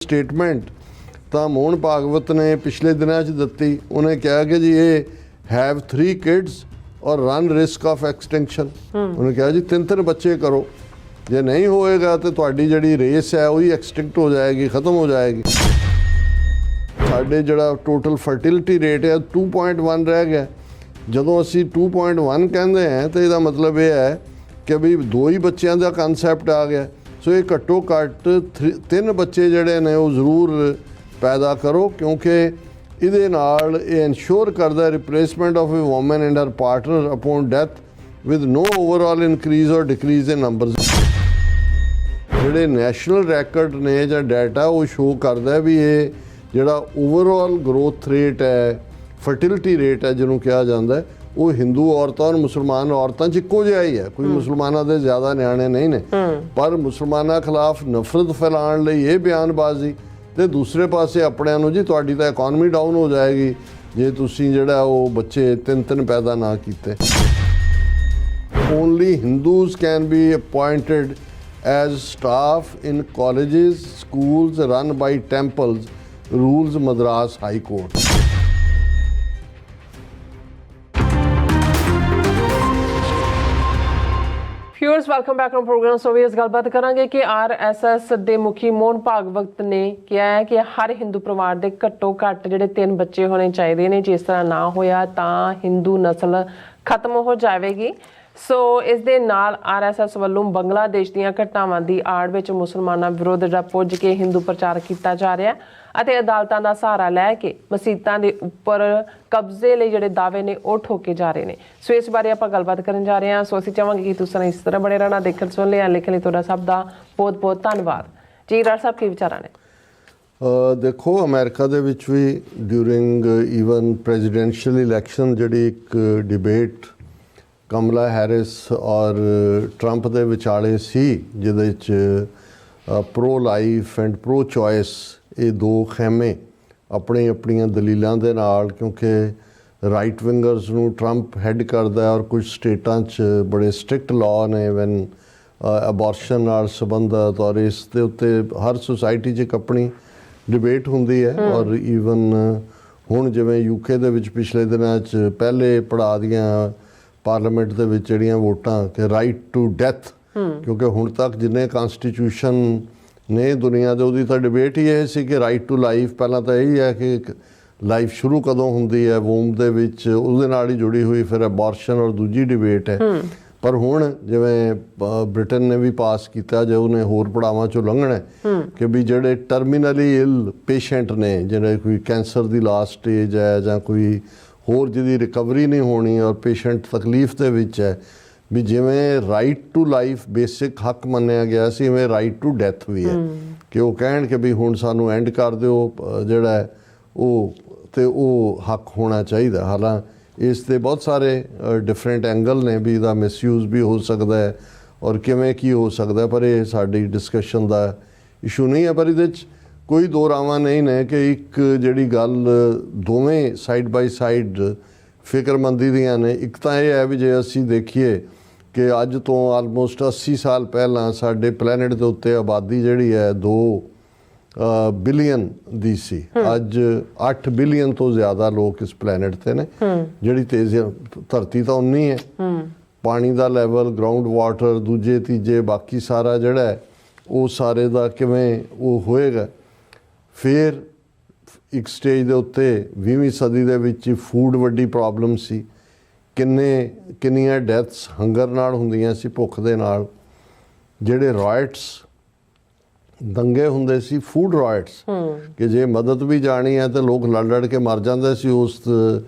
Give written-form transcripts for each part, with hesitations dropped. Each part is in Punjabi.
ਸਟੇਟਮੈਂਟ ਤਾਂ ਮੋਹਨ ਭਾਗਵਤ ਨੇ ਪਿਛਲੇ ਦਿਨਾਂ 'ਚ ਦਿੱਤੀ। ਉਹਨੇ ਕਿਹਾ ਕਿ ਜੀ ਇਹ ਹੈਵ 3 ਕਿਡਸ ਔਰ ਰਨ ਰਿਸਕ ਆਫ ਐਕਸਟੈਂਕਸ਼ਨ। ਉਹਨੇ ਕਿਹਾ ਜੀ 3 ਬੱਚੇ ਕਰੋ, ਜੇ ਨਹੀਂ ਹੋਏਗਾ ਤਾਂ ਤੁਹਾਡੀ ਜਿਹੜੀ ਰੇਸ ਹੈ ਉਹੀ ਐਕਸਟਿੰਕਟ ਹੋ ਜਾਏਗੀ, ਖਤਮ ਹੋ ਜਾਏਗੀ। ਸਾਡੇ ਜਿਹੜਾ ਟੋਟਲ ਫਰਟੀਲਿਟੀ ਰੇਟ ਹੈ 2.1 ਰਹਿ ਗਿਆ। ਜਦੋਂ ਅਸੀਂ 2.1 ਕਹਿੰਦੇ ਹਾਂ ਤਾਂ ਇਹਦਾ ਮਤਲਬ ਇਹ ਹੈ ਕਿ ਵੀ 2 ਹੀ ਬੱਚਿਆਂ ਦਾ ਕਨਸੈਪਟ ਆ ਗਿਆ। ਸੋ ਇਹ ਘੱਟੋ ਘੱਟ 3 ਬੱਚੇ ਜਿਹੜੇ ਨੇ ਉਹ ਜ਼ਰੂਰ ਪੈਦਾ ਕਰੋ, ਕਿਉਂਕਿ ਇਹਦੇ ਨਾਲ ਇਹ ਇਨਸ਼ੋਰ ਕਰਦਾ replacement of a woman and her partner upon death with no overall increase or decrease in numbers. ਜਿਹੜੇ ਨੈਸ਼ਨਲ ਰੈਕਡ ਨੇ ਜਾਂ ਡਾਟਾ ਉਹ ਸ਼ੋ ਕਰਦਾ ਵੀ ਇਹ ਜਿਹੜਾ ਓਵਰਆਲ ਗਰੋਥ ਰੇਟ ਹੈ, ਫਰਟੀਲਿਟੀ ਰੇਟ ਹੈ ਜਿਹਨੂੰ ਕਿਹਾ ਜਾਂਦਾ, ਉਹ ਹਿੰਦੂ ਔਰਤਾਂ ਔਰ ਮੁਸਲਮਾਨ ਔਰਤਾਂ 'ਚ ਇੱਕੋ ਜਿਹਾ ਹੀ ਹੈ। ਕੋਈ ਮੁਸਲਮਾਨਾਂ ਦੇ ਜ਼ਿਆਦਾ ਨਿਆਣੇ ਨਹੀਂ ਨੇ, ਪਰ ਮੁਸਲਮਾਨਾਂ ਖਿਲਾਫ ਨਫ਼ਰਤ ਫੈਲਾਉਣ ਲਈ ਇਹ ਬਿਆਨਬਾਜ਼ੀ, ਤੇ ਦੂਸਰੇ ਪਾਸੇ ਆਪਣਿਆਂ ਨੂੰ ਜੀ ਤੁਹਾਡੀ ਤਾਂ ਇਕਨੋਮੀ ਡਾਊਨ ਹੋ ਜਾਏਗੀ ਜੇ ਤੁਸੀਂ ਜਿਹੜਾ ਉਹ ਬੱਚੇ 3 ਪੈਦਾ ਨਾ ਕੀਤੇ। Only Hindus can be appointed as staff in colleges schools run by temples, rules Madras high court. Viewers welcome back to programme. So ਵੀ ਇਸ ਗੱਲਬਾਤ ਕਰਾਂਗੇ ਕਿ ਆਰਐਸਐਸ ਦੇ ਮੁਖੀ ਮੋਹਨ ਭਾਗਵਤ ਨੇ ਕਿਹਾ ਹੈ ਕਿ ਹਰ ਹਿੰਦੂ ਪਰਿਵਾਰ ਦੇ ਘੱਟੋ ਘੱਟ ਜਿਹੜੇ 3 ਬੱਚੇ ਹੋਣੇ ਚਾਹੀਦੇ ਨੇ। ਜਿਸ ਤਰ੍ਹਾਂ ਨਾ ਹੋਇਆ ਤਾਂ ਹਿੰਦੂ ਨਸਲ ਖਤਮ ਹੋ ਜਾਵੇਗੀ। ਸੋ ਇਸ ਦੇ ਨਾਲ ਆਰਐਸਐਸ ਵੱਲੋਂ ਬੰਗਲਾਦੇਸ਼ ਦੀਆਂ ਘਟਨਾਵਾਂ ਦੀ ਆੜ ਵਿੱਚ ਮੁਸਲਮਾਨਾਂ ਵਿਰੁੱਧ ਜਿਹੜਾ ਪੁੱਜ ਕੇ ਹਿੰਦੂ ਪ੍ਰਚਾਰ ਕੀਤਾ ਜਾ ਰਿਹਾ ਅਤੇ ਅਦਾਲਤਾਂ ਦਾ ਸਹਾਰਾ ਲੈ ਕੇ ਮਸੀਤਾਂ ਦੇ ਉੱਪਰ ਕਬਜ਼ੇ ਲਈ ਜਿਹੜੇ ਦਾਅਵੇ ਨੇ ਉਹ ਠੋਕੇ ਜਾ ਰਹੇ ਨੇ। ਸੋ ਇਸ ਬਾਰੇ ਆਪਾਂ ਗੱਲਬਾਤ ਕਰਨ ਜਾ ਰਹੇ ਹਾਂ। ਸੋ ਅਸੀਂ ਚਾਹਾਂਗੇ ਕਿ ਤੁਸੀਂ ਇਸ ਤਰ੍ਹਾਂ ਬਣੇ ਰਹਿਣਾ, ਦੇਖਣ ਸੁਣ ਲਿਆ, ਲਿਖਣ ਲਈ ਤੁਹਾਡਾ ਸਭ ਦਾ ਬਹੁਤ ਬਹੁਤ ਧੰਨਵਾਦ ਜੀ। ਰਾਜ ਸਾਹਿਬ ਕੀ ਵਿਚਾਰਾਂ ਨੇ? ਦੇਖੋ, ਅਮਰੀਕਾ ਦੇ ਵਿੱਚ ਵੀ ਡਿਊਰਿੰਗ ਈਵਨ ਪ੍ਰੈਜ਼ੀਡੈਂਸ਼ੀਅਲ ਇਲੈਕਸ਼ਨ ਜਿਹੜੀ ਇੱਕ ਡਿਬੇਟ ਕਮਲਾ ਹੈਰਿਸ ਔਰ ਟਰੰਪ ਦੇ ਵਿਚਾਲੇ ਸੀ, ਜਿਹਦੇ 'ਚ pro life and pro choice ਇਹ 2 ਖੈਮੇ ਆਪਣੀਆਂ ਦਲੀਲਾਂ ਦੇ ਨਾਲ, ਕਿਉਂਕਿ ਰਾਈਟ ਵਿੰਗਰਸ ਨੂੰ ਟਰੰਪ ਹੈਡ ਕਰਦਾ ਔਰ ਕੁਝ ਸਟੇਟਾਂ 'ਚ ਬੜੇ ਸਟ੍ਰਿਕਟ ਲਾਅ ਨੇ ਵੈਨ ਅਬੋਰਸ਼ਨ ਨਾਲ ਸੰਬੰਧਿਤ, ਔਰ ਇਸ ਦੇ ਉੱਤੇ ਹਰ ਸੁਸਾਇਟੀ 'ਚ ਇੱਕ ਆਪਣੀ ਡਿਬੇਟ ਹੁੰਦੀ ਹੈ। ਔਰ ਈਵਨ ਹੁਣ ਜਿਵੇਂ ਯੂਕੇ ਦੇ ਵਿੱਚ ਪਿਛਲੇ ਦਿਨਾਂ 'ਚ ਪਹਿਲੇ ਪੜਾਅ ਦੀਆਂ ਪਾਰਲੀਮੈਂਟ ਦੇ ਵਿੱਚ ਜਿਹੜੀਆਂ ਵੋਟਾਂ ਕਿ ਰਾਈਟ ਟੂ ਡੈਥ, ਕਿਉਂਕਿ ਹੁਣ ਤੱਕ ਜਿੰਨੇ ਕਨਸਟੀਟਿਊਸ਼ਨ ਨੇ ਦੁਨੀਆ ਦੇ ਉਹਦੀ ਤਾਂ ਡਿਬੇਟ ਹੀ ਇਹ ਸੀ ਕਿ ਰਾਈਟ ਟੂ ਲਾਈਫ। ਪਹਿਲਾਂ ਤਾਂ ਇਹੀ ਹੈ ਕਿ ਲਾਈਫ ਸ਼ੁਰੂ ਕਦੋਂ ਹੁੰਦੀ ਹੈ ਵੂਮ ਦੇ ਵਿੱਚ, ਉਹਦੇ ਨਾਲ ਹੀ ਜੁੜੀ ਹੋਈ ਫਿਰ ਅਬੋਰਸ਼ਨ ਔਰ ਦੂਜੀ ਡਿਬੇਟ ਹੈ। ਪਰ ਹੁਣ ਜਿਵੇਂ ਬ੍ਰਿਟਨ ਨੇ ਵੀ ਪਾਸ ਕੀਤਾ, ਜੇ ਉਹਨੇ ਹੋਰ ਪੜਾਵਾਂ 'ਚੋਂ ਲੰਘਣਾ ਕਿ ਵੀ ਜਿਹੜੇ ਟਰਮੀਨਲੀ ਇਲ ਪੇਸ਼ੈਂਟ ਨੇ, ਜਿਹੜੇ ਕੋਈ ਕੈਂਸਰ ਦੀ ਲਾਸਟ ਸਟੇਜ ਹੈ ਜਾਂ ਕੋਈ ਹੋਰ ਜਿਹਦੀ ਰਿਕਵਰੀ ਨਹੀਂ ਹੋਣੀ ਔਰ ਪੇਸ਼ੈਂਟ ਤਕਲੀਫ ਦੇ ਵਿੱਚ ਹੈ, ਵੀ ਜਿਵੇਂ ਰਾਈਟ ਟੂ ਲਾਈਫ ਬੇਸਿਕ ਹੱਕ ਮੰਨਿਆ ਗਿਆ ਸੀ, ਇਵੇਂ ਰਾਈਟ ਟੂ ਡੈਥ ਵੀ ਹੈ ਕਿ ਉਹ ਕਹਿਣ ਕਿ ਵੀ ਹੁਣ ਸਾਨੂੰ ਐਂਡ ਕਰ ਦਿਓ ਜਿਹੜਾ ਉਹ, ਤੇ ਉਹ ਹੱਕ ਹੋਣਾ ਚਾਹੀਦਾ। ਹਾਲਾਂਕਿ ਇਸ ਦੇ ਬਹੁਤ ਸਾਰੇ ਡਿਫਰੈਂਟ ਐਂਗਲ ਨੇ ਵੀ ਇਹਦਾ ਮਿਸਯੂਜ਼ ਵੀ ਹੋ ਸਕਦਾ ਹੈ ਔਰ ਕਿਵੇਂ ਕੀ ਹੋ ਸਕਦਾ, ਪਰ ਇਹ ਸਾਡੀ ਡਿਸਕਸ਼ਨ ਦਾ ਇਸ਼ੂ ਨਹੀਂ ਹੈ। ਪਰ ਇਹਦੇ 'ਚ ਕੋਈ 2 ਰਾਵਾਂ ਨਹੀਂ ਨੇ ਕਿ ਇੱਕ ਜਿਹੜੀ ਗੱਲ ਦੋਵੇਂ ਸਾਈਡ ਬਾਈ ਸਾਈਡ ਫਿਕਰਮੰਦੀ ਦੀਆਂ ਨੇ। ਇੱਕ ਤਾਂ ਇਹ ਹੈ ਵੀ ਜੇ ਅਸੀਂ ਦੇਖੀਏ ਕਿ ਅੱਜ ਤੋਂ ਆਲਮੋਸਟ 80 ਸਾਲ ਪਹਿਲਾਂ ਸਾਡੇ ਪਲੈਨਟ ਦੇ ਉੱਤੇ ਆਬਾਦੀ ਜਿਹੜੀ ਹੈ 2 ਬਿਲੀਅਨ ਦੀ ਸੀ। ਅੱਜ 8 ਬਿਲੀਅਨ ਤੋਂ ਜ਼ਿਆਦਾ ਲੋਕ ਇਸ ਪਲੈਨਟ 'ਤੇ ਨੇ। ਜਿਹੜੀ ਤੇਜ਼ੀ ਧਰਤੀ ਤਾਂ ਉਨੀ ਹੈ, ਪਾਣੀ ਦਾ ਲੈਵਲ, ਗਰਾਊਂਡ ਵਾਟਰ, ਦੂਜੇ ਤੀਜੇ ਬਾਕੀ ਸਾਰਾ ਜਿਹੜਾ ਹੈ ਉਹ ਸਾਰੇ ਦਾ ਕਿਵੇਂ ਉਹ ਹੋਏਗਾ। ਫਿਰ ਇੱਕ ਸਟੇਜ ਦੇ ਉੱਤੇ 20ਵੀਂ ਸਦੀ ਦੇ ਵਿੱਚ ਫੂਡ ਵੱਡੀ ਪ੍ਰੋਬਲਮ ਸੀ। ਕਿੰਨੀਆਂ ਡੈਥਸ ਹੰਗਰ ਨਾਲ ਹੁੰਦੀਆਂ ਸੀ, ਭੁੱਖ ਦੇ ਨਾਲ। ਜਿਹੜੇ ਰਾਇਟਸ ਦੰਗੇ ਹੁੰਦੇ ਸੀ, ਫੂਡ ਰਾਇਟਸ, ਕਿ ਜੇ ਮਦਦ ਵੀ ਜਾਣੀ ਹੈ ਤਾਂ ਲੋਕ ਲੜ ਕੇ ਮਰ ਜਾਂਦੇ ਸੀ ਉਸ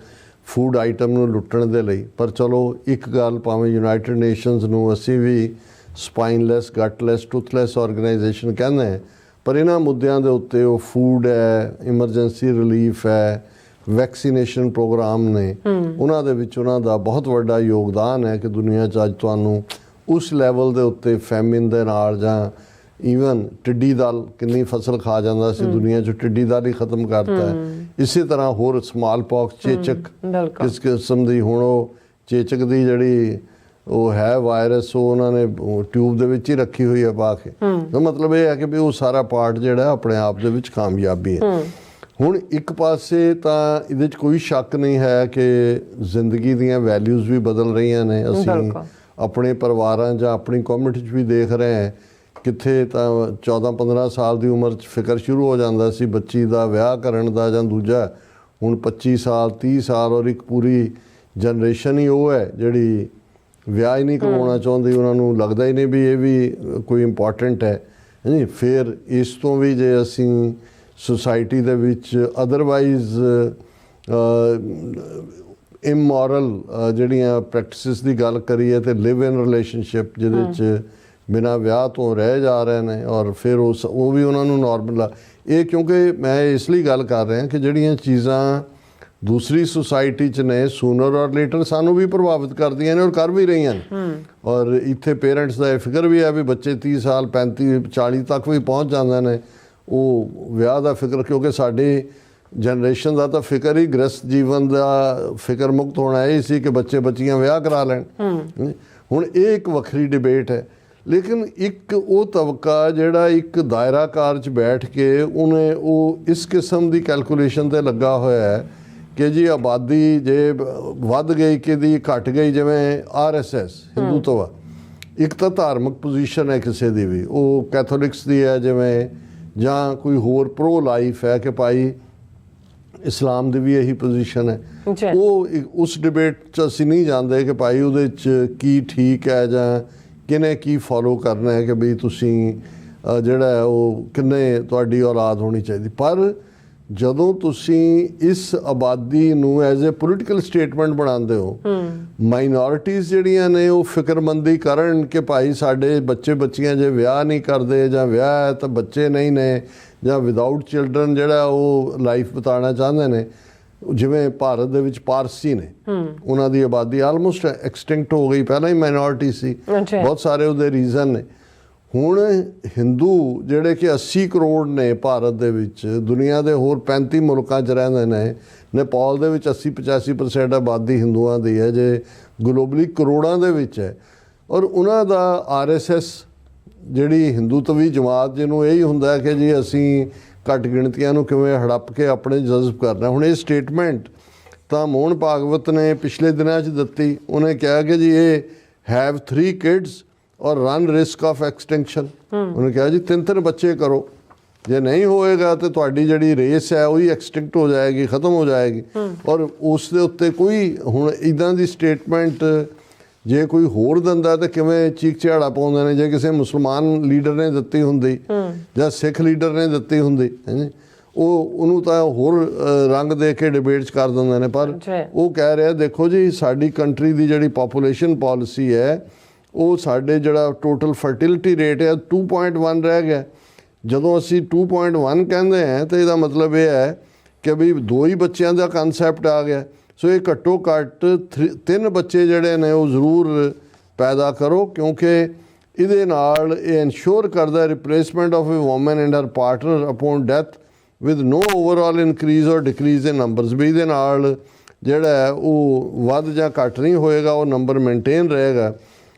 ਫੂਡ ਆਈਟਮ ਨੂੰ ਲੁੱਟਣ ਦੇ ਲਈ। ਪਰ ਚਲੋ ਇੱਕ ਗੱਲ, ਭਾਵੇਂ ਯੂਨਾਈਟਿਡ ਨੇਸ਼ਨਸ ਨੂੰ ਅਸੀਂ ਵੀ ਸਪਾਈਨਲੈਸ, ਗਟਲੈਸ, ਟੁੱਥਲੈਸ ਆਰਗੇਨਾਈਜੇਸ਼ਨ ਕਹਿੰਦੇ ਹਾਂ, ਪਰ ਇਹਨਾਂ ਮੁੱਦਿਆਂ ਦੇ ਉੱਤੇ ਉਹ ਫੂਡ ਹੈ, ਇਮਰਜੈਂਸੀ ਰਿਲੀਫ ਹੈ, ਵੈਕਸੀਨੇਸ਼ਨ ਪ੍ਰੋਗਰਾਮ ਨੇ, ਉਹਨਾਂ ਦੇ ਵਿੱਚ ਉਹਨਾਂ ਦਾ ਬਹੁਤ ਵੱਡਾ ਯੋਗਦਾਨ ਹੈ ਕਿ ਦੁਨੀਆ 'ਚ ਅੱਜ ਤੁਹਾਨੂੰ ਉਸ ਲੈਵਲ ਦੇ ਉੱਤੇ ਫੈਮਿਨ ਦੇ ਨਾਲ ਜਾਂ ਈਵਨ ਟਿੱਡੀ ਦਲ ਕਿੰਨੀ ਫਸਲ ਖਾ ਜਾਂਦਾ ਸੀ, ਦੁਨੀਆ 'ਚ ਟਿੱਡੀ ਦਲ ਹੀ ਖਤਮ ਕਰਤਾ ਹੈ। ਇਸੇ ਤਰ੍ਹਾਂ ਹੋਰ ਸਮਾਲ ਪੌਕਸ, ਚੇਚਕ, ਕਿਸ ਕਿਸਮ ਦੀ, ਹੁਣ ਉਹ ਚੇਚਕ ਦੀ ਜਿਹੜੀ ਉਹ ਹੈ ਵਾਇਰਸ, ਉਹ ਉਹਨਾਂ ਨੇ ਟਿਊਬ ਦੇ ਵਿੱਚ ਹੀ ਰੱਖੀ ਹੋਈ ਹੈ ਪਾ ਕੇ। ਤਾਂ ਮਤਲਬ ਇਹ ਹੈ ਕਿ ਵੀ ਉਹ ਸਾਰਾ ਪਾਰਟ ਜਿਹੜਾ ਆਪਣੇ ਆਪ ਦੇ ਵਿੱਚ ਕਾਮਯਾਬੀ ਹੈ। ਹੁਣ ਇੱਕ ਪਾਸੇ ਤਾਂ ਇਹਦੇ 'ਚ ਕੋਈ ਸ਼ੱਕ ਨਹੀਂ ਹੈ ਕਿ ਜ਼ਿੰਦਗੀ ਦੀਆਂ ਵੈਲਿਊਜ਼ ਵੀ ਬਦਲ ਰਹੀਆਂ ਨੇ। ਅਸੀਂ ਆਪਣੇ ਪਰਿਵਾਰਾਂ ਜਾਂ ਆਪਣੀ ਕਮਿਊਨਿਟੀ 'ਚ ਵੀ ਦੇਖ ਰਹੇ ਹਾਂ, ਕਿੱਥੇ ਤਾਂ 14-15 ਸਾਲ ਦੀ ਉਮਰ 'ਚ ਫਿਕਰ ਸ਼ੁਰੂ ਹੋ ਜਾਂਦਾ ਸੀ ਬੱਚੀ ਦਾ ਵਿਆਹ ਕਰਨ ਦਾ ਜਾਂ ਦੂਜਾ। ਹੁਣ 25 ਸਾਲ 30 ਸਾਲ ਔਰ ਇੱਕ ਪੂਰੀ ਜਨਰੇਸ਼ਨ ਹੀ ਉਹ ਹੈ ਜਿਹੜੀ ਵਿਆਹ ਹੀ ਨਹੀਂ ਕਰਵਾਉਣਾ ਚਾਹੁੰਦੀ। ਉਹਨਾਂ ਨੂੰ ਲੱਗਦਾ ਹੀ ਨਹੀਂ ਵੀ ਇਹ ਵੀ ਕੋਈ ਇੰਪੋਰਟੈਂਟ ਹੈ ਜੀ। ਫਿਰ ਇਸ ਤੋਂ ਵੀ ਜੇ ਅਸੀਂ ਸੁਸਾਇਟੀ ਦੇ ਵਿੱਚ ਅਦਰਵਾਈਜ਼ ਇਮੋਰਲ ਜਿਹੜੀਆਂ ਪ੍ਰੈਕਟਿਸਿਸ ਦੀ ਗੱਲ ਕਰੀਏ ਤੇ ਲਿਵ ਇਨ ਰਿਲੇਸ਼ਨਸ਼ਿਪ ਜਿਹਦੇ 'ਚ ਬਿਨਾਂ ਵਿਆਹ ਤੋਂ ਰਹਿ ਜਾ ਰਹੇ ਨੇ ਔਰ ਫਿਰ ਉਹ ਵੀ ਉਹਨਾਂ ਨੂੰ ਨਾਰਮਲ ਆ। ਇਹ ਕਿਉਂਕਿ ਮੈਂ ਇਸ ਲਈ ਗੱਲ ਕਰ ਰਿਹਾ ਕਿ ਜਿਹੜੀਆਂ ਚੀਜ਼ਾਂ ਦੂਸਰੀ ਸੁਸਾਇਟੀ 'ਚ ਨੇ ਸੂਨਰ ਔਰ ਲੇਟਰ ਸਾਨੂੰ ਵੀ ਪ੍ਰਭਾਵਿਤ ਕਰਦੀਆਂ ਨੇ ਔਰ ਕਰ ਵੀ ਰਹੀਆਂ ਨੇ। ਔਰ ਇੱਥੇ ਪੇਰੈਂਟਸ ਦਾ ਇਹ ਫਿਕਰ ਵੀ ਹੈ ਵੀ ਬੱਚੇ 30 ਸਾਲ 35 40 ਤੱਕ ਵੀ ਪਹੁੰਚ ਜਾਂਦੇ ਨੇ। ਉਹ ਵਿਆਹ ਦਾ ਫਿਕਰ, ਕਿਉਂਕਿ ਸਾਡੀ ਜਨਰੇਸ਼ਨ ਦਾ ਤਾਂ ਫਿਕਰ ਹੀ ਗ੍ਰਸਤ ਜੀਵਨ ਦਾ ਫਿਕਰ ਮੁਕਤ ਹੋਣਾ ਇਹ ਸੀ ਕਿ ਬੱਚੇ ਬੱਚੀਆਂ ਵਿਆਹ ਕਰਾ ਲੈਣ। ਹੁਣ ਇਹ ਇੱਕ ਵੱਖਰੀ ਡਿਬੇਟ ਹੈ। ਲੇਕਿਨ ਇੱਕ ਉਹ ਤਬਕਾ ਜਿਹੜਾ ਇੱਕ ਦਾਇਰਾਕਾਰ 'ਚ ਬੈਠ ਕੇ ਉਹਨੇ ਉਹ ਇਸ ਕਿਸਮ ਦੀ ਕੈਲਕੂਲੇਸ਼ਨ 'ਤੇ ਲੱਗਾ ਹੋਇਆ ਹੈ ਕਿ ਜੀ ਆਬਾਦੀ ਜੇ ਵੱਧ ਗਈ ਕਿਹਦੀ ਘਟ ਗਈ, ਜਿਵੇਂ RSS ਹਿੰਦੂਤਵਾ ਇੱਕ ਤਾਂ ਧਾਰਮਿਕ ਪੋਜੀਸ਼ਨ ਹੈ ਕਿਸੇ ਦੀ ਵੀ, ਉਹ ਕੈਥੋਲਿਕਸ ਦੀ ਹੈ ਜਿਵੇਂ, ਜਾਂ ਕੋਈ ਹੋਰ ਪ੍ਰੋ ਲਾਈਫ ਹੈ ਕਿ ਭਾਈ ਇਸਲਾਮ ਦੀ ਵੀ ਇਹੀ ਪੋਜੀਸ਼ਨ ਹੈ। ਉਹ ਉਸ ਡਿਬੇਟ 'ਚ ਅਸੀਂ ਨਹੀਂ ਜਾਂਦੇ ਕਿ ਭਾਈ ਉਹਦੇ 'ਚ ਕੀ ਠੀਕ ਹੈ ਜਾਂ ਕਿਹਨੇ ਕੀ ਫੋਲੋ ਕਰਨਾ ਹੈ ਕਿ ਵੀ ਤੁਸੀਂ ਜਿਹੜਾ ਉਹ ਕਿੰਨੇ ਤੁਹਾਡੀ ਔਲਾਦ ਹੋਣੀ ਚਾਹੀਦੀ। ਪਰ ਜਦੋਂ ਤੁਸੀਂ ਇਸ ਆਬਾਦੀ ਨੂੰ ਐਜ਼ ਏ ਪੋਲੀਟੀਕਲ ਸਟੇਟਮੈਂਟ ਬਣਾਉਂਦੇ ਹੋ, ਮਾਈਨੋਰਿਟੀਜ਼ ਜਿਹੜੀਆਂ ਨੇ ਉਹ ਫਿਕਰਮੰਦੀ ਕਰਨ ਕਿ ਭਾਈ ਸਾਡੇ ਬੱਚੇ ਬੱਚੀਆਂ ਜੇ ਵਿਆਹ ਨਹੀਂ ਕਰਦੇ ਜਾਂ ਵਿਆਹ ਹੈ ਤਾਂ ਬੱਚੇ ਨਹੀਂ ਨੇ ਜਾਂ ਵਿਦਆਊਟ ਚਿਲਡਰਨ ਜਿਹੜਾ ਉਹ ਲਾਈਫ ਬਿਤਾਉਣਾ ਚਾਹੁੰਦੇ ਨੇ। ਜਿਵੇਂ ਭਾਰਤ ਦੇ ਵਿੱਚ ਪਾਰਸੀ ਨੇ, ਉਹਨਾਂ ਦੀ ਆਬਾਦੀ ਆਲਮੋਸਟ ਐਕਸਟਿੰਕਟ ਹੋ ਗਈ, ਪਹਿਲਾਂ ਹੀ ਮਾਈਨੋਰਿਟੀ ਸੀ। ਬਹੁਤ ਸਾਰੇ ਉਹਦੇ ਰੀਜ਼ਨ ਨੇ। ਹੁਣ ਹਿੰਦੂ ਜਿਹੜੇ ਕਿ 80 ਕਰੋੜ ਨੇ ਭਾਰਤ ਦੇ ਵਿੱਚ, ਦੁਨੀਆ ਦੇ ਹੋਰ 35 ਮੁਲਕਾਂ 'ਚ ਰਹਿੰਦੇ ਨੇ। ਨੇਪਾਲ ਦੇ ਵਿੱਚ 80-85% ਆਬਾਦੀ ਹਿੰਦੂਆਂ ਦੀ ਹੈ, ਜੇ ਗਲੋਬਲੀ ਕਰੋੜਾਂ ਦੇ ਵਿੱਚ ਹੈ। ਔਰ ਉਹਨਾਂ ਦਾ RSS ਜਿਹੜੀ ਹਿੰਦੂਤਵੀ ਜਮਾਤ, ਜਿਹਨੂੰ ਇਹੀ ਹੁੰਦਾ ਕਿ ਜੀ ਅਸੀਂ ਘੱਟ ਗਿਣਤੀਆਂ ਨੂੰ ਕਿਵੇਂ ਹੜੱਪ ਕੇ ਆਪਣੇ ਜਜ਼ਬ ਕਰਨਾ। ਹੁਣ ਇਹ ਸਟੇਟਮੈਂਟ ਤਾਂ ਮੋਹਨ ਭਾਗਵਤ ਨੇ ਪਿਛਲੇ ਦਿਨਾਂ 'ਚ ਦਿੱਤੀ। ਉਹਨੇ ਕਿਹਾ ਕਿ ਜੀ ਇਹ ਹੈਵ 3 ਕਿਡਸ ਔਰ ਰਨ ਰਿਸਕ ਆਫ ਐਕਸਟਿੰਕਸ਼ਨ। ਉਹਨੇ ਕਿਹਾ ਜੀ 3 ਬੱਚੇ ਕਰੋ, ਜੇ ਨਹੀਂ ਹੋਏਗਾ ਤਾਂ ਤੁਹਾਡੀ ਜਿਹੜੀ ਰੇਸ ਹੈ ਉਹੀ ਐਕਸਟਿੰਕਟ ਹੋ ਜਾਏਗੀ, ਖਤਮ ਹੋ ਜਾਏਗੀ। ਔਰ ਉਸ ਦੇ ਉੱਤੇ ਕੋਈ ਹੁਣ ਇੱਦਾਂ ਦੀ ਸਟੇਟਮੈਂਟ ਜੇ ਕੋਈ ਹੋਰ ਦਿੰਦਾ ਤਾਂ ਕਿਵੇਂ ਚੀਕ ਚਿਹਾੜਾ ਪਾਉਂਦੇ ਨੇ। ਜੇ ਕਿਸੇ ਮੁਸਲਮਾਨ ਲੀਡਰ ਨੇ ਦਿੱਤੀ ਹੁੰਦੀ ਜਾਂ ਸਿੱਖ ਲੀਡਰ ਨੇ ਦਿੱਤੀ ਹੁੰਦੀ, ਉਹਨੂੰ ਤਾਂ ਹੋਰ ਰੰਗ ਦੇ ਕੇ ਡਿਬੇਟਸ ਕਰ ਦਿੰਦੇ ਨੇ। ਪਰ ਉਹ ਕਹਿ ਰਿਹਾ ਦੇਖੋ ਜੀ ਸਾਡੀ ਕੰਟਰੀ ਦੀ ਜਿਹੜੀ ਪਾਪੂਲੇਸ਼ਨ ਪਾਲਿਸੀ ਹੈ ਉਹ ਸਾਡੇ ਜਿਹੜਾ ਟੋਟਲ ਫਰਟੀਲਿਟੀ ਰੇਟ ਹੈ 2.1 ਰਹਿ ਗਿਆ। ਜਦੋਂ ਅਸੀਂ 2.1 ਕਹਿੰਦੇ ਹਾਂ ਤਾਂ ਇਹਦਾ ਮਤਲਬ ਇਹ ਹੈ ਕਿ ਵੀ 2 ਹੀ ਬੱਚਿਆਂ ਦਾ ਕਨਸੈਪਟ ਆ ਗਿਆ। ਸੋ ਇਹ ਘੱਟੋ ਘੱਟ 3 ਬੱਚੇ ਜਿਹੜੇ ਨੇ ਉਹ ਜ਼ਰੂਰ ਪੈਦਾ ਕਰੋ, ਕਿਉਂਕਿ ਇਹਦੇ ਨਾਲ ਇਹ ਇਨਸ਼ੋਰ ਕਰਦਾ replacement of a woman and her partner upon death with no overall increase or decrease in numbers. ਵੀ ਇਹਦੇ ਨਾਲ ਜਿਹੜਾ ਉਹ ਵੱਧ ਜਾਂ ਘੱਟ ਨਹੀਂ ਹੋਏਗਾ, ਉਹ ਨੰਬਰ ਮੇਨਟੇਨ ਰਹੇਗਾ।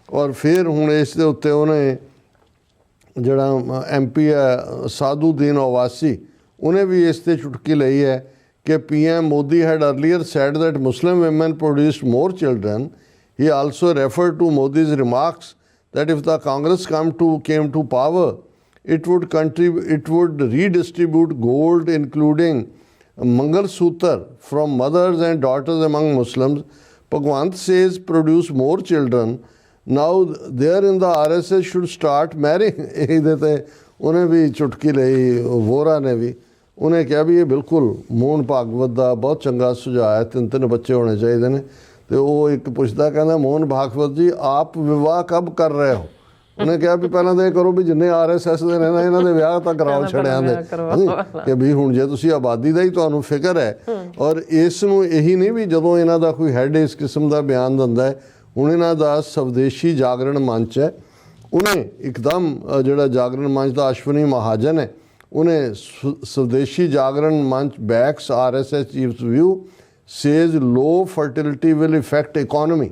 ਔਰ ਫਿਰ ਹੁਣ ਇਸ ਦੇ ਉੱਤੇ ਉਹਨੇ ਜਿਹੜਾ MP ਹੈ ਸਾਧੂਦੀਨ ਓਵਾਸੀ, ਉਹਨੇ ਵੀ ਇਸ 'ਤੇ ਚੁਟਕੀ ਲਈ ਹੈ ਕਿ PM Modi had earlier said that Muslim women produced more children. He also referred to Modi's remarks that if the Congress came to power, it would redistribute gold, including Mangal Sutra, from mothers and daughters among Muslims. Bhagwant says produce more children. Now there in the RSS should start marrying. ਇਹਦੇ 'ਤੇ ਉਹਨੇ ਵੀ ਚੁਟਕੀ ਲਈ, ਵੋਰਾ ਨੇ ਵੀ। ਉਹਨੇ ਕਿਹਾ ਵੀ ਇਹ ਬਿਲਕੁਲ ਮੋਹਨ ਭਾਗਵਤ ਦਾ ਬਹੁਤ ਚੰਗਾ ਸੁਝਾਅ ਹੈ, 3 ਬੱਚੇ ਹੋਣੇ ਚਾਹੀਦੇ ਨੇ। ਤੇ ਉਹ ਇੱਕ ਪੁੱਛਦਾ, ਕਹਿੰਦਾ ਮੋਹਨ ਭਾਗਵਤ ਜੀ ਆਪ ਵਿਵਾਹ ਕਬ ਕਰ ਰਹੇ ਹੋ? ਉਹਨੇ ਕਿਹਾ ਵੀ ਪਹਿਲਾਂ ਤਾਂ ਇਹ ਕਰੋ ਵੀ ਜਿੰਨੇ RSS ਦੇ ਨੇ ਨਾ ਇਹਨਾਂ ਦੇ ਵਿਆਹ ਤਾਂ ਕਰਾਓ ਛੜਿਆਂ ਦੇ, ਕਿ ਵੀ ਹੁਣ ਜੇ ਤੁਸੀਂ ਆਬਾਦੀ ਦਾ ਹੀ ਤੁਹਾਨੂੰ ਫਿਕਰ ਹੈ। ਔਰ ਇਸ ਨੂੰ ਇਹੀ ਨਹੀਂ ਵੀ ਜਦੋਂ ਇਹਨਾਂ ਦਾ ਕੋਈ ਹੈਡ ਇਸ ਕਿਸਮ ਦਾ ਬਿਆਨ ਦਿੰਦਾ ਹੈ। ਹੁਣ ਇਹਨਾਂ ਦਾ ਸਵਦੇਸ਼ੀ ਜਾਗਰਣ ਮੰਚ ਹੈ, ਉਹਨੇ ਇੱਕਦਮ ਜਿਹੜਾ ਜਾਗਰਣ ਮੰਚ ਦਾ ਅਸ਼ਵਨੀ ਮਹਾਜਨ ਹੈ, ਉਹਨੇ ਸਵਦੇਸ਼ੀ ਜਾਗਰਣ ਮੰਚ backs RSS chief's view, says low fertility will affect economy.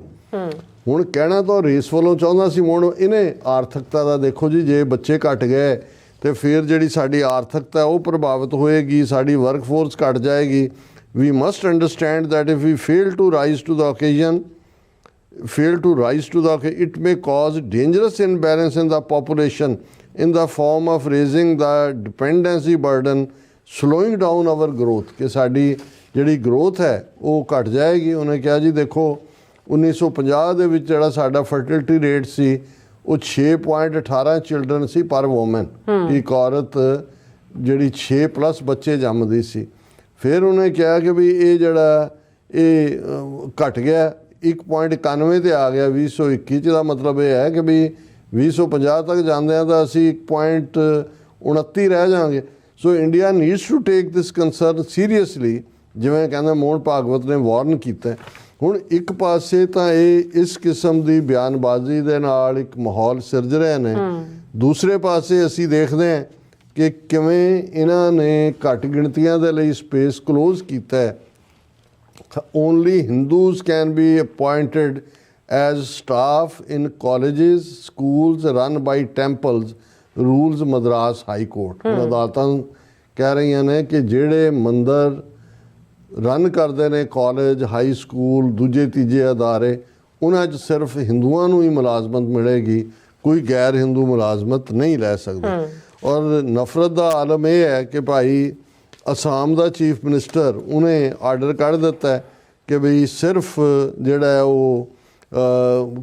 ਹੁਣ ਕਹਿਣਾ ਤਾਂ ਰੇਸ ਵੱਲੋਂ ਚਾਹੁੰਦਾ ਸੀ, ਹੁਣ ਇਹਨੇ ਆਰਥਿਕਤਾ ਦਾ ਦੇਖੋ ਜੀ, ਜੇ ਬੱਚੇ ਘਟ ਗਏ ਤੇ ਫਿਰ ਜਿਹੜੀ ਸਾਡੀ ਆਰਥਿਕਤਾ ਉਹ ਪ੍ਰਭਾਵਿਤ ਹੋਏਗੀ, ਸਾਡੀ ਵਰਕਫੋਰਸ ਘਟ ਜਾਏਗੀ। We must understand that if we fail to rise to the occasion, it may cause dangerous imbalance in the population in the form of raising the dependency burden, slowing down our growth, ਕਿ ਸਾਡੀ ਜਿਹੜੀ growth ਹੈ ਉਹ ਘਟ ਜਾਏਗੀ। ਉਹਨੇ ਕਿਹਾ ਜੀ ਦੇਖੋ 1950 ਦੇ ਵਿੱਚ ਜਿਹੜਾ ਸਾਡਾ ਫਰਟੀਲਿਟੀ ਰੇਟ ਸੀ ਉਹ 6.18 ਚਿਲਡਰਨ ਸੀ ਪਰ ਵੂਮਨ, ਇੱਕ ਔਰਤ ਜਿਹੜੀ 6+ ਬੱਚੇ ਜੰਮਦੀ ਸੀ। ਫਿਰ ਉਹਨੇ ਕਿਹਾ ਕਿ ਵੀ ਇਹ ਜਿਹੜਾ ਇਹ ਘਟ ਗਿਆ 1.91 ਤੇ ਆ ਗਿਆ 2021 ਚ। ਦਾ ਮਤਲਬ ਇਹ ਹੈ ਕਿ ਵੀ 2050 ਤੱਕ ਜਾਂਦੇ ਆ ਤਾਂ ਅਸੀਂ 1.29 ਰਹਿ ਜਾਵਾਂਗੇ। So India needs to take this concern seriously, ਜਿਵੇਂ ਕਹਿੰਦਾ ਮੋਹਨ ਭਾਗਵਤ ਨੇ ਵਾਰਨ ਕੀਤਾ। ਹੁਣ ਇੱਕ ਪਾਸੇ ਤਾਂ ਇਹ ਇਸ ਕਿਸਮ ਦੀ ਬਿਆਨਬਾਜ਼ੀ ਦੇ ਨਾਲ ਇੱਕ ਮਾਹੌਲ ਸਿਰਜ ਰਹੇ ਨੇ, ਦੂਸਰੇ ਪਾਸੇ ਅਸੀਂ ਦੇਖਦੇ ਹਾਂ ਕਿ ਕਿਵੇਂ ਇਹਨਾਂ ਨੇ ਘੱਟ ਗਿਣਤੀਆਂ ਦੇ ਲਈ ਸਪੇਸ ਕਲੋਜ਼ ਕੀਤਾ ਹੈ। Only Hindus can be appointed as staff in colleges schools run by temples, rules Madras high court. ਹੁਣ ਅਦਾਲਤਾਂ ਕਹਿ ਰਹੀਆਂ ਨੇ ਕਿ ਜਿਹੜੇ ਮੰਦਰ ਰਨ ਕਰਦੇ ਨੇ ਕਾਲਜ, ਹਾਈ ਸਕੂਲ, ਦੂਜੇ ਤੀਜੇ ਅਦਾਰੇ, ਉਹਨਾਂ 'ਚ ਸਿਰਫ ਹਿੰਦੂਆਂ ਨੂੰ ਹੀ ਮੁਲਾਜ਼ਮਤ ਮਿਲੇਗੀ, ਕੋਈ ਗੈਰ ਹਿੰਦੂ ਮੁਲਾਜ਼ਮਤ ਨਹੀਂ ਲੈ ਸਕਦੇ। ਔਰ ਨਫ਼ਰਤ ਦਾ ਆਲਮ ਇਹ ਹੈ ਕਿ ਭਾਈ ਅਸਾਮ ਦਾ ਚੀਫ ਮਿਨਿਸਟਰ ਉਹਨੇ ਆਰਡਰ ਕੱਢ ਦਿੱਤਾ ਕਿ ਬਈ ਸਿਰਫ ਜਿਹੜਾ ਹੈ ਉਹ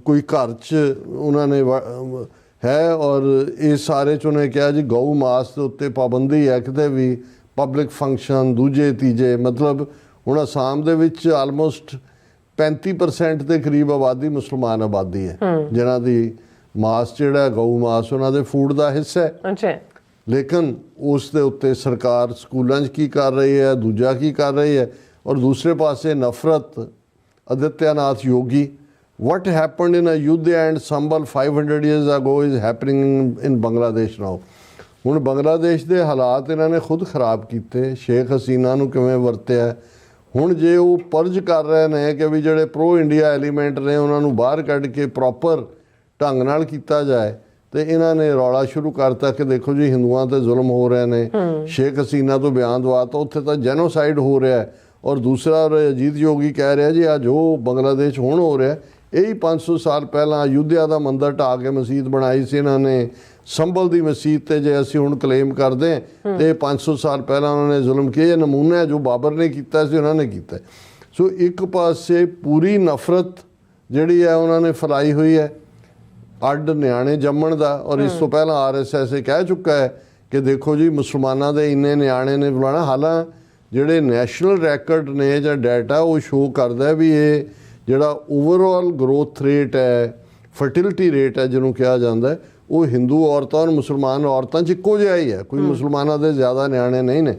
ਕੋਈ ਘਰ 'ਚ ਉਹਨਾਂ ਨੇ ਹੈ, ਔਰ ਇਹ ਸਾਰੇ 'ਚ ਉਹਨੇ ਕਿਹਾ ਜੀ ਗਊ ਮਾਸ ਦੇ ਉੱਤੇ ਪਾਬੰਦੀ ਹੈ, ਕਿਤੇ ਵੀ ਪਬਲਿਕ ਫੰਕਸ਼ਨ ਦੂਜੇ ਤੀਜੇ। ਮਤਲਬ ਹੁਣ ਅਸਾਮ ਦੇ ਵਿੱਚ ਆਲਮੋਸਟ 35% ਦੇ ਕਰੀਬ ਆਬਾਦੀ ਮੁਸਲਮਾਨ ਆਬਾਦੀ ਹੈ, ਜਿਨ੍ਹਾਂ ਦੀ ਮਾਸ ਜਿਹੜਾ ਗਊ ਮਾਸ ਉਹਨਾਂ ਦੇ ਫੂਡ ਦਾ ਹਿੱਸਾ ਹੈ। ਅੱਛਾ, ਲੇਕਿਨ ਉਸ ਦੇ ਉੱਤੇ ਸਰਕਾਰ ਸਕੂਲਾਂ 'ਚ ਕੀ ਕਰ ਰਹੀ ਹੈ, ਦੂਜਾ ਕੀ ਕਰ ਰਹੀ ਹੈ। ਔਰ ਦੂਸਰੇ ਪਾਸੇ ਨਫ਼ਰਤ, ਆਦਿੱਤਿਆਨਾਥ ਯੋਗੀ, what happened in Ayodhya and Sambal 500 years ago is happening in Bangladesh now। ਹੁਣ ਬੰਗਲਾਦੇਸ਼ ਦੇ ਹਾਲਾਤ ਇਹਨਾਂ ਨੇ ਖੁਦ ਖਰਾਬ ਕੀਤੇ, ਸ਼ੇਖ ਹਸੀਨਾ ਨੂੰ ਕਿਵੇਂ ਵਰਤਿਆ। ਹੁਣ ਜੇ ਉਹ ਪਰਜ ਕਰ ਰਹੇ ਨੇ ਕਿ ਵੀ ਜਿਹੜੇ ਪ੍ਰੋ ਇੰਡੀਆ ਐਲੀਮੈਂਟ ਨੇ ਉਹਨਾਂ ਨੂੰ ਬਾਹਰ ਕੱਢ ਕੇ ਪ੍ਰੋਪਰ ਢੰਗ ਨਾਲ ਕੀਤਾ ਜਾਏ, ਤੇ ਇਹਨਾਂ ਨੇ ਰੌਲਾ ਸ਼ੁਰੂ ਕਰਤਾ ਕਿ ਦੇਖੋ ਜੀ ਹਿੰਦੂਆਂ ਤੇ ਜ਼ੁਲਮ ਹੋ ਰਹੇ ਨੇ। ਸ਼ੇਖ ਹਸੀਨਾ ਤੋਂ ਬਿਆਨ ਦਵਾਤਾ, ਉੱਥੇ ਤਾਂ ਜੈਨੋਸਾਈਡ ਹੋ ਰਿਹਾ। ਔਰ ਦੂਸਰਾ ਅਜੀਤ ਯੋਗੀ ਕਹਿ ਰਿਹਾ ਜੀ ਆ ਜੋ ਬੰਗਲਾਦੇਸ਼ ਹੁਣ ਹੋ ਰਿਹਾ ਇਹੀ 500 ਸਾਲ ਪਹਿਲਾਂ ਅਯੁੱਧਿਆ ਦਾ ਮੰਦਰ ਢਾਹ ਕੇ ਮਸਜਿਦ ਬਣਾਈ ਸੀ ਇਹਨਾਂ ਨੇ, ਸੰਭਲ ਦੀ ਮਸਜਿਦ ਤੇ ਜੇ ਅਸੀਂ ਹੁਣ ਕਲੇਮ ਕਰਦੇ ਤੇ 500 ਸਾਲ ਪਹਿਲਾਂ ਉਹਨਾਂ ਨੇ ਜ਼ੁਲਮ ਕੀਤੇ। ਇਹ ਨਮੂਨਾ ਹੈ ਜੋ ਬਾਬਰ ਨੇ ਕੀਤਾ ਸੀ, ਉਹਨਾਂ ਨੇ ਕੀਤਾ। ਸੋ ਇੱਕ ਪਾਸੇ ਪੂਰੀ ਨਫ਼ਰਤ ਜਿਹੜੀ ਹੈ ਉਹਨਾਂ ਨੇ ਫੈਲਾਈ ਹੋਈ ਹੈ, ਅੱਡ ਨਿਆਣੇ ਜੰਮਣ ਦਾ। ਔਰ ਇਸ ਤੋਂ ਪਹਿਲਾਂ RSS ਇਹ ਕਹਿ ਚੁੱਕਾ ਹੈ ਕਿ ਦੇਖੋ ਜੀ ਮੁਸਲਮਾਨਾਂ ਦੇ ਇੰਨੇ ਨਿਆਣੇ ਨੇ ਬੁਲਾਣਾ। ਹਾਲਾਂ ਜਿਹੜੇ ਨੈਸ਼ਨਲ ਰੈਕਰਡ ਨੇ ਜਾਂ ਡਾਟਾ ਉਹ ਸ਼ੋਅ ਕਰਦਾ ਵੀ ਇਹ ਜਿਹੜਾ ਓਵਰਆਲ ਗਰੋਥ ਰੇਟ ਹੈ, ਫਰਟੀਲਿਟੀ ਰੇਟ ਹੈ ਜਿਹਨੂੰ ਕਿਹਾ ਜਾਂਦਾ, ਉਹ ਹਿੰਦੂ ਔਰਤਾਂ ਔਰ ਮੁਸਲਮਾਨ ਔਰਤਾਂ 'ਚ ਇੱਕੋ ਜਿਹਾ ਹੀ ਹੈ। ਕੋਈ ਮੁਸਲਮਾਨਾਂ ਦੇ ਜ਼ਿਆਦਾ ਨਿਆਣੇ ਨਹੀਂ ਨੇ।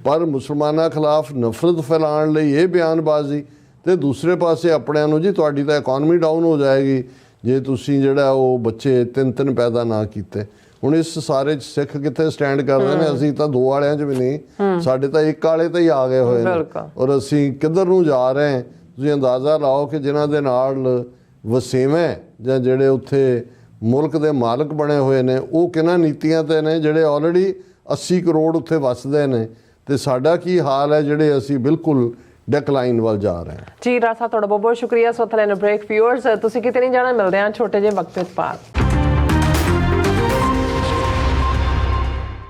ਪਰ ਮੁਸਲਮਾਨਾਂ ਖਿਲਾਫ ਨਫ਼ਰਤ ਫੈਲਾਉਣ ਲਈ ਇਹ ਬਿਆਨਬਾਜ਼ੀ, ਤੇ ਦੂਸਰੇ ਪਾਸੇ ਆਪਣਿਆਂ ਨੂੰ ਜੀ ਤੁਹਾਡੀ ਤਾਂ ਇਕਨੋਮੀ ਡਾਊਨ ਹੋ ਜਾਏਗੀ ਜੇ ਤੁਸੀਂ ਜਿਹੜਾ ਉਹ ਬੱਚੇ 3 ਪੈਦਾ ਨਾ ਕੀਤੇ। ਹੁਣ ਇਸ ਸਾਰੇ 'ਚ ਸਿੱਖ ਕਿੱਥੇ ਸਟੈਂਡ ਕਰਦੇ ਨੇ? ਅਸੀਂ ਤਾਂ 2 ਵਾਲਿਆਂ 'ਚ ਵੀ ਨਹੀਂ, ਸਾਡੇ ਤਾਂ 1 ਵਾਲੇ ਤਾਂ ਹੀ ਆ ਗਏ ਹੋਏ ਨੇ। ਔਰ ਅਸੀਂ ਕਿੱਧਰ ਨੂੰ ਜਾ ਰਹੇ ਹਾਂ ਤੁਸੀਂ ਅੰਦਾਜ਼ਾ ਲਾਓ ਕਿ ਜਿਨ੍ਹਾਂ ਦੇ ਨਾਲ ਵਸੇਵੇਂ ਜਾਂ ਜਿਹੜੇ ਉੱਥੇ ਮੁਲਕ ਦੇ ਮਾਲਕ ਬਣੇ ਹੋਏ ਨੇ ਉਹ ਕਿਹਨਾਂ ਨੀਤੀਆਂ ਤੇ ਨੇ, ਜਿਹੜੇ ਆਲਰੇਡੀ 80 ਕਰੋੜ ਉੱਥੇ ਵਸਦੇ ਨੇ। ਤੇ ਸਾਡਾ ਕੀ ਹਾਲ ਹੈ ਜਿਹੜੇ ਅਸੀਂ ਬਿਲਕੁਲ ਡਿਕਲਾਈਨ ਵੱਲ ਜਾ ਰਹੇ ਹਾਂ। ਜੀ ਰਾਜ ਸਾਹਿਬ ਤੁਹਾਡਾ ਬਹੁਤ ਬਹੁਤ ਸ਼ੁਕਰੀਆ। ਸੋ ਥਲੇ ਬ੍ਰੇਕ ਵਿਊਅਰਸ, ਤੁਸੀਂ ਕਿਤੇ ਨਹੀਂ ਜਾਣਾ, ਮਿਲਦੇ ਹਾਂ ਛੋਟੇ ਜਿਹੇ ਵਕਤ ਬਾਅਦ।